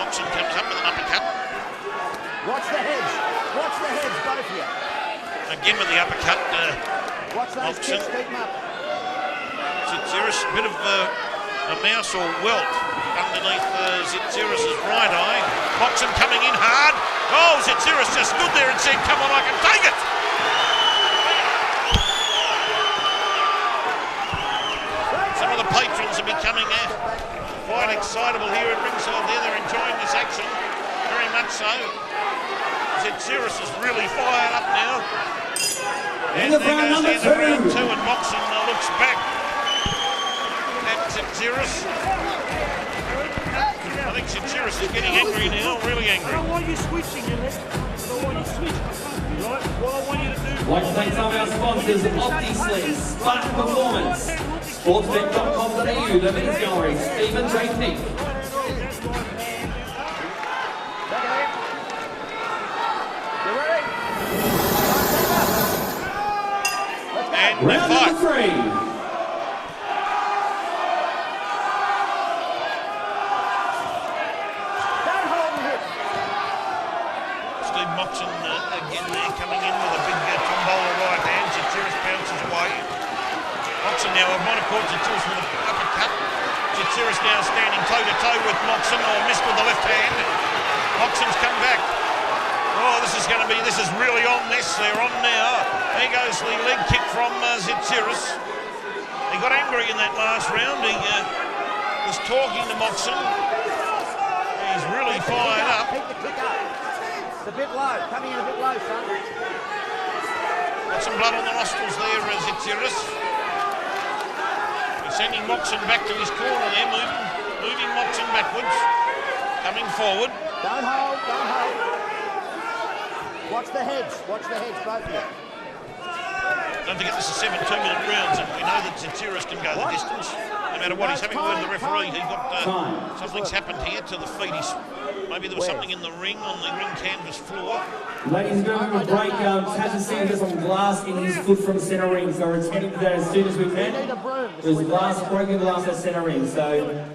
Moxon comes up with an uppercut. Watch the heads. Watch the heads, both of you. Again with the uppercut. Watch those Moxon. kicks, keep them up. Tsitsiras, a bit of a mouse or welt underneath Tsitsiras' right eye. Moxon coming in hard. Oh, Tsitsiras just stood there and said, come on, I can take it. Some of the patrons are becoming quite excitable here at ringside there. They're enjoying this action, very much so. Tsitsiras is really fired up now. And there goes the end of round 2, and Moxon looks back at Tsitsiras. I think Tsitsiras is getting angry now, really angry. I don't want you switching, I don't want you switching. Right? What I want you to do... I'd like to thank some of our sponsors, OptiSleep, Spartan Performance, Sportsbet.com.au, The Men's Gallery, Stephen J. Peak. And round number 3. Steve Moxon again there coming in with a big tombola right hand. Tsitsiras bounces away. Moxon now might have caught Tsitsiras with an uppercut. Tsitsiras now standing toe to toe with Moxon, or missed with the left hand. Moxon's come back. Oh, this is really on this. They're on now. There goes the leg kick from Tsitsiras. He got angry in that last round. He was talking to Moxon. He's really fired up. Keep the kick up. It's a bit low. Coming in a bit low, son. Got some blood on the nostrils there, Tsitsiras. He's sending Moxon back to his corner there, moving Moxon backwards. Coming forward. Don't hold, don't hold. Watch the heads, both of you. Don't forget this is 7 2-minute rounds, and we know that Tsitsiras can go the distance. No matter what, he's having a word with the referee. He got something's happened here to the feet. Maybe there was something in the ring, on the ring canvas floor. Ladies and gentlemen, break. Tass Tsitsiras on glass in his foot from centre ring, so we're attending to that as soon as we can. There's broken glass at centre ring, so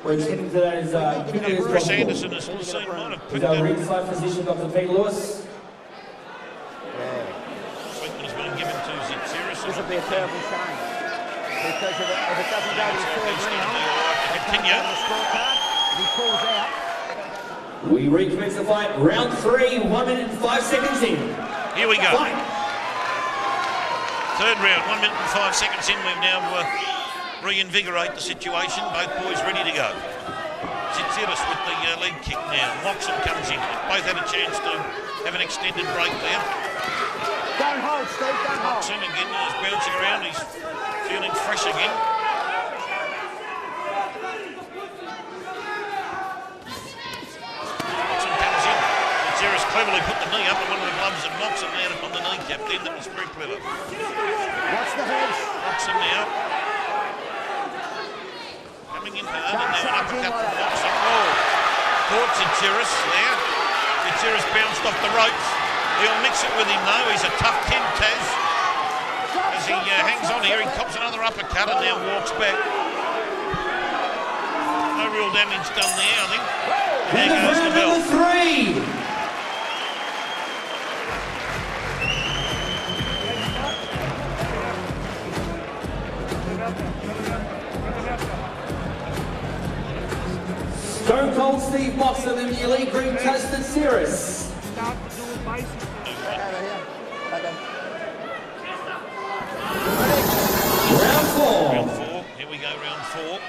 we're attending to that as quickly as Chris possible. Anderson has seen might have picked Is our that. ringside physician, Dr. Pete Lewis. Treatment has been given to Tsitsiras. This will be a terrible shame. Because if it doesn't go to the third round, Continue. on the scorecard, if he pulls out. We recommence the fight. Round 3, 1 minute and 5 seconds in. Here we go. Fight. Third round, 1 minute and 5 seconds in. We've now reinvigorate the situation. Both boys ready to go. Tsitsiras with the leg kick now. Moxon comes in. Both had a chance to have an extended break there. Don't hold, Steve, don't hold. Moxon again is bouncing around. He's feeling fresh again. Moxon comes in. Tsitsiras cleverly put the knee up, and one of the gloves of Moxon landed on the kneecap. Then that was very clever. Watch the heads. Moxon now. Coming in hard, and now an uppercut from Moxon. Oh, caught Tsitsiras there. Tsitsiras bounced off the ropes. He'll mix it with him though. He's a tough kid, Taz. As he hangs on here, he cops another uppercut and now walks back. No real damage done there, I think. And there goes the bell. Number 3. Stone Cold Steve Moxon and the elite green Tass Tsitsiras. Start to do it basic. Round 4. Round 4. Here we go, round 4.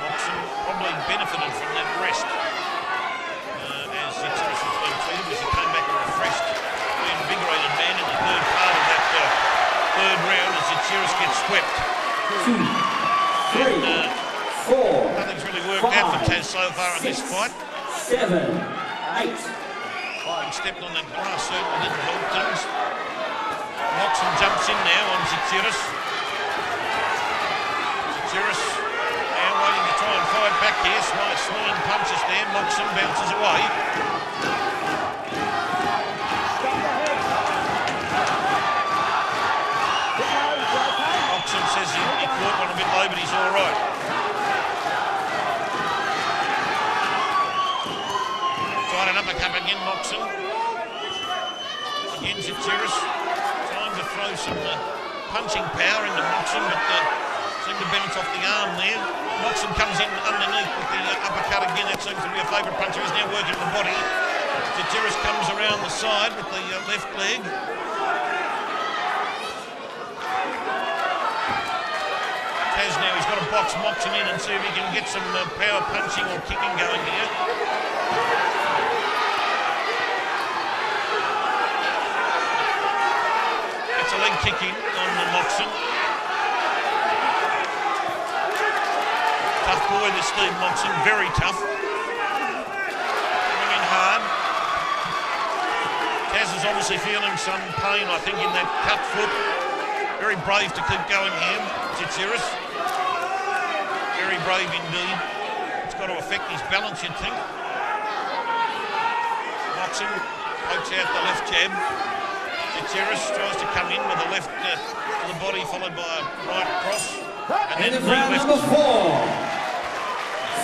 Moxon probably benefited from that rest as Tsitsiras was being treated, as he came back a refreshed, reinvigorated man in the third part of that third round as Tsitsiras gets swept. 2, 3, 4. Nothing's really worked out for Taz so far in this fight. 7, 8. Being stepped on that grass certainly didn't help things. Moxon jumps in now on Tsitsiras. Tsitsiras now waiting to try and fight back here. Swinging punches there. Moxon bounces away. Moxon says he caught one a bit low, but he's all right. Tried an uppercut again, Moxon. Again, Tsitsiras trying to throw some punching power into Moxon, but seemed to bounce off the arm there. Moxon comes in underneath with the uppercut again. That seems to be a favourite puncher. He's now working the body. Tsitsiras comes around the side with the left leg. Tass now, he's got to box Moxon in and see if he can get some power punching or kicking going here. It's a leg kick in on Moxon. Tough boy, this Steve Moxon, very tough. Coming in hard. Tass is obviously feeling some pain, I think, in that cut foot. Very brave to keep going here, Tsitsiras. Very brave indeed. It's got to affect his balance, you'd think. Moxon pokes out the left jab. Tsitsiras tries to come in with the left to the body, followed by a right cross. And then round number 4.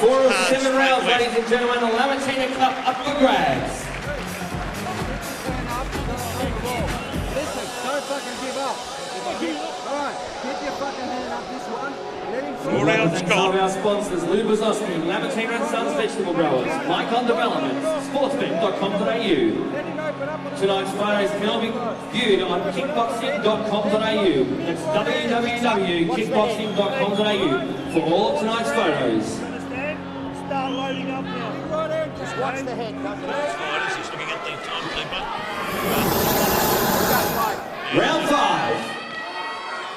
4 of 7 rounds, ladies and gentlemen. The Lamatina Cup up for grabs. Listen, don't fucking give up. Alright, get your fucking hand up this one. Let him 4 rounds Thanks gone. to our sponsors, Lou Bozowski, Lamatina and Sons Vegetable Growers, Mycon Development, sportsbet.com.au. Tonight's photos can all be viewed on kickboxing.com.au. That's www.kickboxing.com.au for all of tonight's photos. Start loading up now. Just watch the head. Don't look. Fighters, he's looking at the timekeeper. Round 5.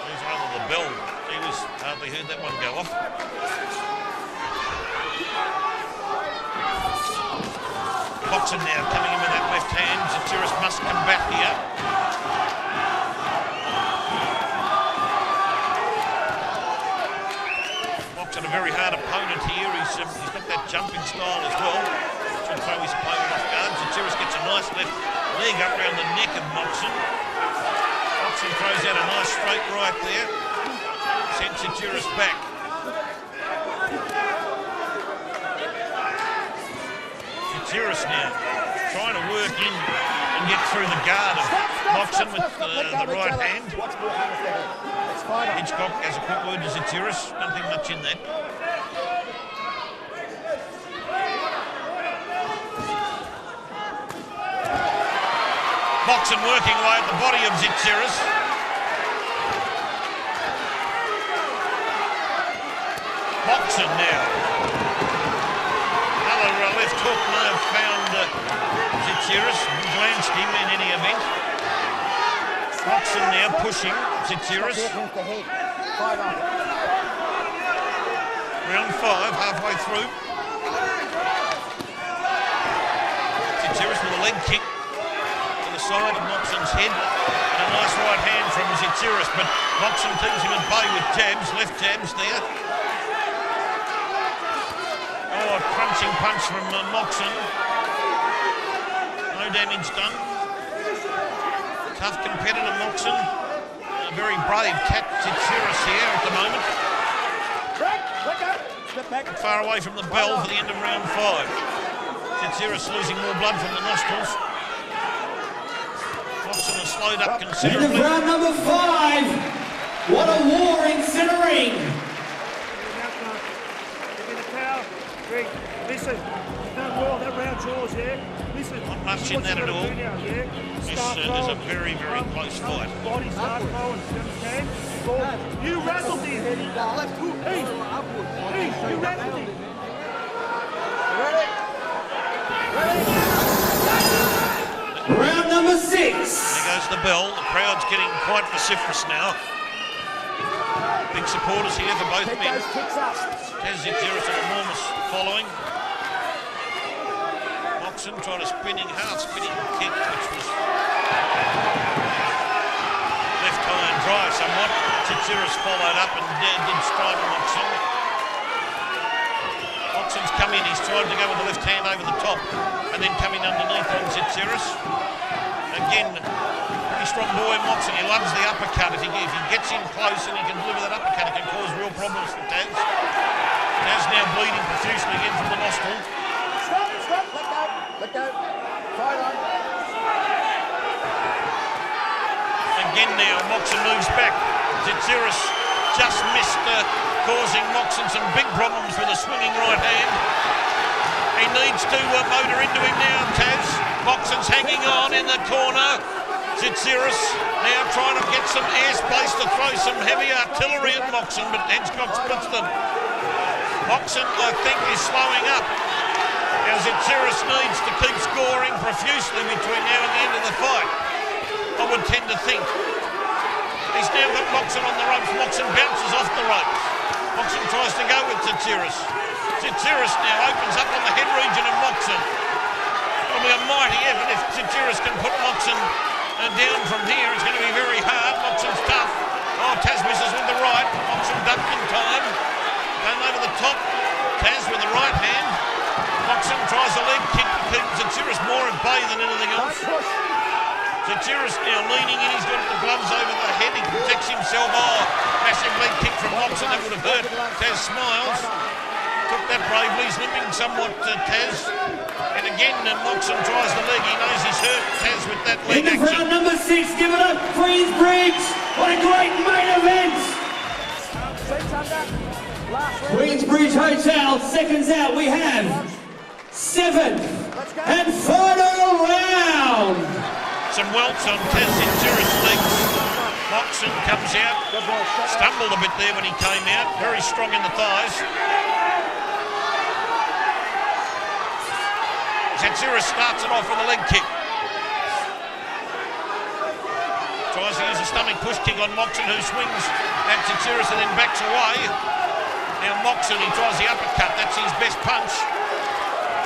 There's rather the bell. He was hardly heard that one go off. Moxon now coming in with that left hand. Tsitsiras must come back here. Moxon a very hard opponent here. He's got that jumping style as well. Should throw his opponent off guard. Tsitsiras gets a nice left leg up around the neck of Moxon. Moxon throws out a nice straight right there. Sends Tsitsiras back. Tsitsiras now trying to work in and get through the guard of Moxon with the right hand. Watch more hands the head. Let's fight on. Hitchcock has a quick word to Tsitsiras. Nothing much in that. Moxon working away at the body of Tsitsiras. Moxon now. Another left hook may have found Tsitsiras, glanced him in any event. Moxon now pushing Tsitsiras. Against the head. Fight on. Round 5, halfway through. Tsitsiras with a leg kick to the side of Moxon's head. And a nice right hand from Tsitsiras, but Moxon keeps him at bay with jabs, left jabs there. Oh, a crunching punch from Moxon. No damage done. Tough competitor Moxon. A very brave cat Tsitsiras here at the moment. Step back. Far away from the bell for the end of round 5. Tsitsiras losing more blood from the nostrils. Moxon has slowed up End of considerably. round number 5. What a war in center ring. Greg, listen, you've done well, that round's yours, yeah? Listen, Not much see in what that you at gotta all. do now, yeah? This Start is a throwing. very, very close fight. Body start throwing, you understand? You rattled him. Hey, you rattled him. Round number 6. There goes the bell. The crowd's getting quite vociferous now. Big supporters here for both Keep men. those kicks up. Tass Tsitsiras an enormous following. Moxon tried a half spinning kick, which was left high and dry somewhat. Tsitsiras followed up and did strike Moxon. Moxon's come in, he's tried to go with the left hand over the top and then come in underneath on Tsitsiras. Again, pretty strong boy Moxon, he loves the uppercut. If he gets in close and he can deliver that uppercut, it can cause real problems for Tass. Tass now bleeding profusely again from the nostril. Stop. Let go. again now. Moxon moves back. Tsitsiras just missed causing Moxon some big problems with a swinging right hand. He needs to motor into him now, Tass. Moxon's hanging on in the corner. Tsitsiras now trying to get some airspace to throw some heavy artillery at Moxon, but Hedgecock splits them. Moxon, I think, is slowing up. Now Tsitsiras needs to keep scoring profusely between now and the end of the fight, I would tend to think. He's now got Moxon on the ropes. Moxon bounces off the ropes. Moxon tries to go with Tsitsiras. Tsitsiras now opens up on the head region of Moxon. It'll be a mighty effort if Tsitsiras can put Moxon down from here. It's going to be very hard. Moxon's tough. Oh, Tass misses with the right. Moxon ducked in time. Going over the top. Tass with the right hand. Moxon tries a leg kick to keep Tsitsiras more at bay than anything else. Tsitsiras now leaning in. He's got the gloves over the head. He protects himself. Oh, massive leg kick from Moxon. That would have hurt. Tass smiles. Took that bravely. He's limping somewhat, Tass. And again, Moxon tries the leg. He knows he's hurt. Tass with that leg In action. round number 6, give it up, Queensbridge. What a great main event. Queensbridge Hotel, seconds out. We have 7th and final round. Some welts on Tass Tsitsiras' legs. Moxon comes out. Stumbled a bit there when he came out. Very strong in the thighs. Tsitsiras starts it off with a leg kick. Tries to use a stomach push kick on Moxon, who swings at Tsitsiras and then backs away. Now Moxon, he tries the uppercut. That's his best punch.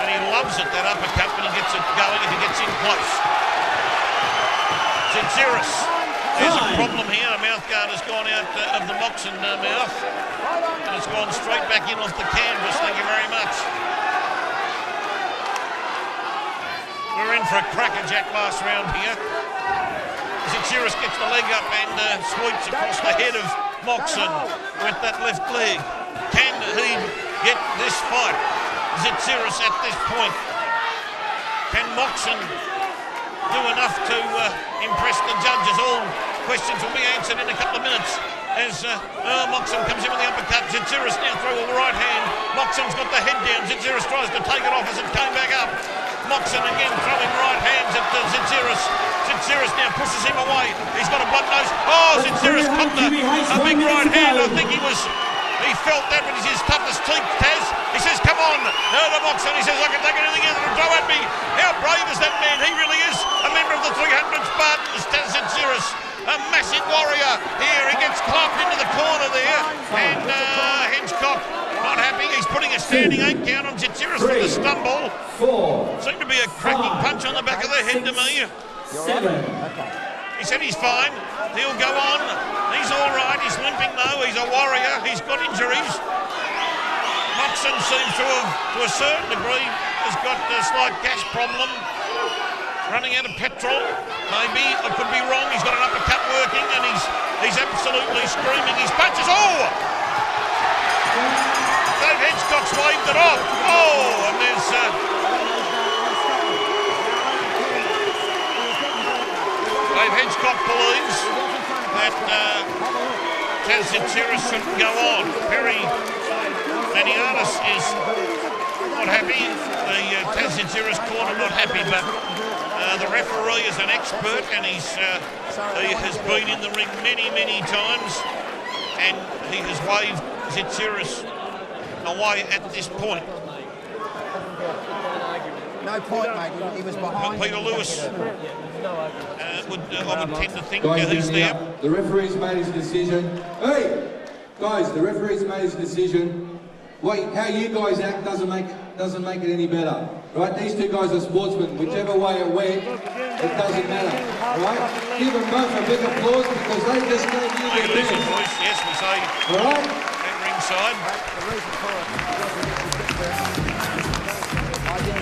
And he loves it, that uppercut, when he gets it going, if he gets in close. Tsitsiras, there's a problem here. A mouth guard has gone out of the Moxon mouth. And it's gone straight back in off the canvas. Thank you very much. We're in for a crackerjack last round here. Tsitsiras gets the leg up and sweeps across the head of Moxon with that left leg. Can he get this fight? Tsitsiras at this point. Can Moxon do enough to impress the judges? All questions will be answered in a couple of minutes. As Moxon comes in with the uppercut. Tsitsiras now through with the right hand. Moxon's got the head down. Tsitsiras tries to take it off as it came back up. Moxon again throwing right hands at Tsitsiras. Tsitsiras now pushes him away. He's got a blood nose. Oh, Tsitsiras copped a big right hand. I think he felt that with his toughest teeth, Tass. He says, come on, to Moxon. He says, I can take anything else and throw at me. How brave is that man? He really is a member of the 300 Spartans, Tass Tsitsiras. A massive warrior here. He gets clubbed into the corner there. And Hedgecock not happy. He's putting a standing 8 count on Tsitsiras for the stumble. 4. Seemed to be a cracking punch on the back of the head to me. 7. He said he's fine. He'll go on. He's all right. He's limping though. He's a warrior. He's got injuries. Moxon seems to have, to a certain degree, has got a slight gas problem. Running out of petrol, maybe. I could be wrong. He's got an uppercut working and he's absolutely screaming his punches. Oh! Dave Hedgecock's waved it off. Oh! And there's... Dave Hedgecock believes that Tass Tsitsiras shouldn't go on. Perry Maniatis is not happy. The Tass Tsitsiras corner not happy, but the referee is an expert and he has been in the ring many, many times and he has waved Tsitsiras away at this point. No point, mate. He was behind. Peter Lewis I would tend to think Guys, he's there. the referee's made his decision. Hey, guys, the referee's made his decision. Wait, how you guys act doesn't make it any better, right? These two guys are sportsmen. Whichever way it went, it doesn't matter, right? Give them both a big applause because they just gave you Hey, their listen, best. boys. Yes, we say All right? at ringside.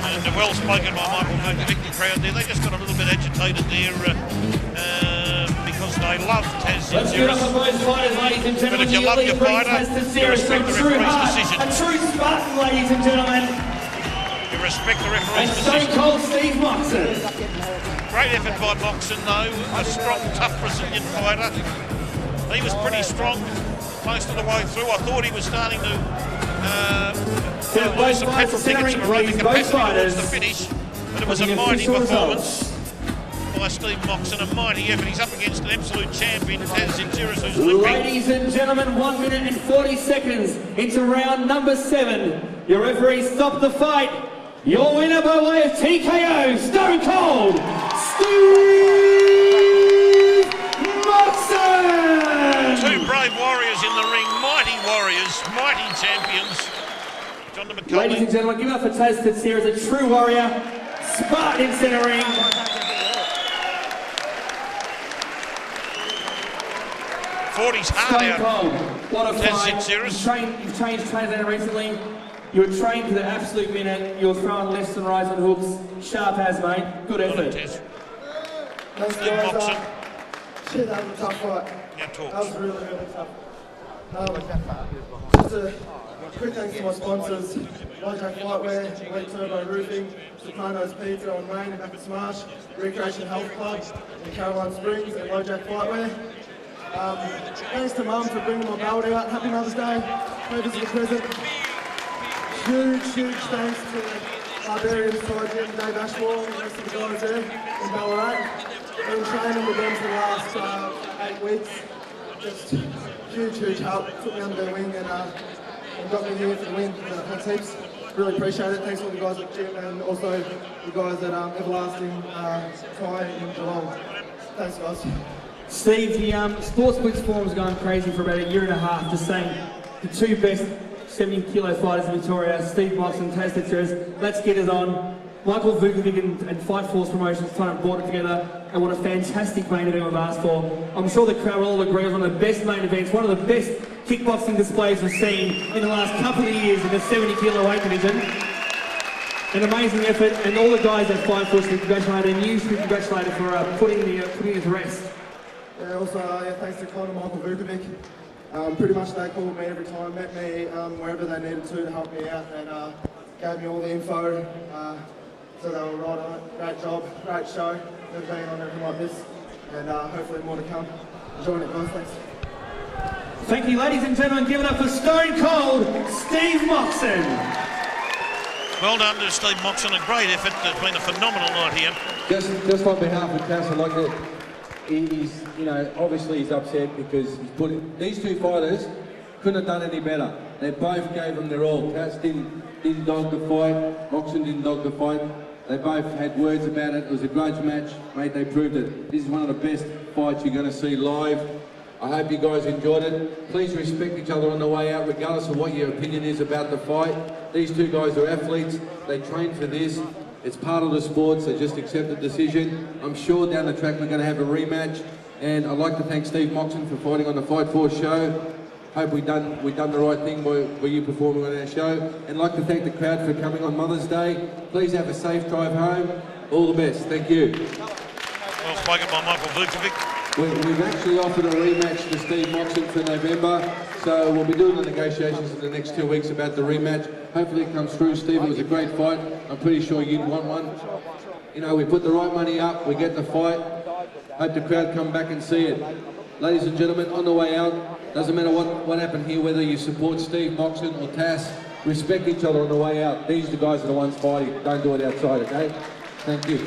And well spoken by Michael Murkovic, the crowd there. They just got a little bit agitated there because they love Tass Let's get up Tsitsiras. on those fighters, ladies and But gentlemen. if you love your fighter, Tass you Tsitsiras respect from the true referee's heart. decision. A true Spartan, ladies and gentlemen. You respect the And referee's Stone decision. Cold Steve Moxon. Great effort by Moxon, though. A strong, tough Brazilian fighter. He was pretty strong most of the way through. I thought he was starting to lose some petrol tickets and run the capacity towards the finish. But it was a mighty performance by Steve Moxon, a mighty effort. He's up against an absolute champion, Tass Tsitsiras, who's limping. Ladies and gentlemen, 1 minute and 40 seconds into round number 7. Your referee stopped the fight. Your winner by way of TKO, Stone Cold, Steve Moxon! Two brave warriors in the ring, mighty warriors, mighty champions. John McCulley. Ladies and gentlemen, give it up for Tass Tsitsiras, a true warrior, Spartan in centre ring. 40's hard Stone out. Cold, what a Tass fight. Tsitsiras. You've changed trainers recently. You were trained to the absolute minute. You were throwing lefts and rights on hooks. Sharp as, mate. Good effort. Tass. Thanks, Steve guys. Moxon. Shit, that was a tough fight. Now That was talks. really, really tough. Just a quick thanks to my sponsors, Lojack Flightwear, Elite Turbo Roofing, Soprano's Pizza on Main and back at Smash, Recreation Health Club in Caroline Springs and Lojack Flightwear. Thanks to Mum for bringing my belt out. Happy Mother's Day. Hope this is a present. Huge thanks to Barbarians, Ty Jim, Dave Ashmore, and the rest of the guys there in Ballarat. Been training with them for the last 8 weeks. Just huge help. Took me under their wing and got me here for the win. Thanks heaps. Really appreciate it. Thanks to all the guys at the gym and also the guys at Everlasting Ty in Geelong. Thanks, guys. Steve, the Sports Blitz forum's gone crazy for about a year and a half, just saying the two best 70-kilo fighters in Victoria, Steve Moxon and Tass Tsitsiras. Let's get it on. Michael Vukovic and Fight Force Promotions kind of brought it together, and what a fantastic main event we've asked for. I'm sure the crowd will all agree it was one of the best main events, one of the best kickboxing displays we've seen in the last couple of years in the 70-kilo weight division. An amazing effort, and all the guys at Fight Force should be congratulated, and you should be congratulated for putting it to rest. Yeah, also, thanks to Conor Michael Vukovic. Pretty much they called me every time, met me wherever they needed to help me out, and gave me all the info. So they were right on it. Great job, great show. Never been on anything like this, and hopefully more to come. Enjoying it, guys. Thanks. Thank you, ladies and gentlemen. Give it up for Stone Cold, Steve Moxon. Well done to Steve Moxon, a great effort. It's been a phenomenal night here. Just on behalf of Tass, I'd like to. He's, obviously he's upset because he's put it, these two fighters couldn't have done any better. They both gave them their all. Tass didn't dog the fight. Moxon didn't dog the fight. They both had words about it. It was a grudge match, mate. They proved it. This is one of the best fights you're going to see live. I hope you guys enjoyed it. Please respect each other on the way out, regardless of what your opinion is about the fight. These two guys are athletes. They train for this. It's part of the sports. They just accept the decision. I'm sure down the track we're going to have a rematch. And I'd like to thank Steve Moxon for fighting on the Fight Force show. Hope we've done the right thing by you performing on our show. And I'd like to thank the crowd for coming on Mother's Day. Please have a safe drive home. All the best. Thank you. Well spoken by Michael Vukovic. We've actually offered a rematch to Steve Moxon for November, so we'll be doing the negotiations in the next 2 weeks about the rematch. Hopefully it comes through, Steve. It was a great fight. I'm pretty sure you'd want one. We put the right money up, we get the fight. Hope the crowd come back and see it. Ladies and gentlemen, on the way out, doesn't matter what happened here, whether you support Steve Moxon or Tass, respect each other on the way out. These are the guys that are the ones fighting. Don't do it outside, okay? Thank you.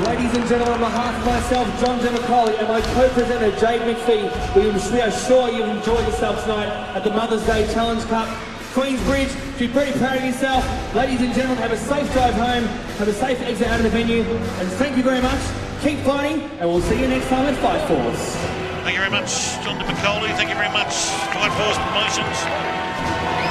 Ladies and gentlemen, on behalf of myself, John McCauley, and my co-presenter, Jade McPhee, we are sure you've enjoyed yourself tonight at the Mother's Day Challenge Cup. Queensbridge, be very proud of yourself. Ladies and gentlemen, have a safe drive home, have a safe exit out of the venue, and thank you very much. Keep fighting, and we'll see you next time at Fight Force. Thank you very much, John McCauley. Thank you very much, Fight Force Promotions.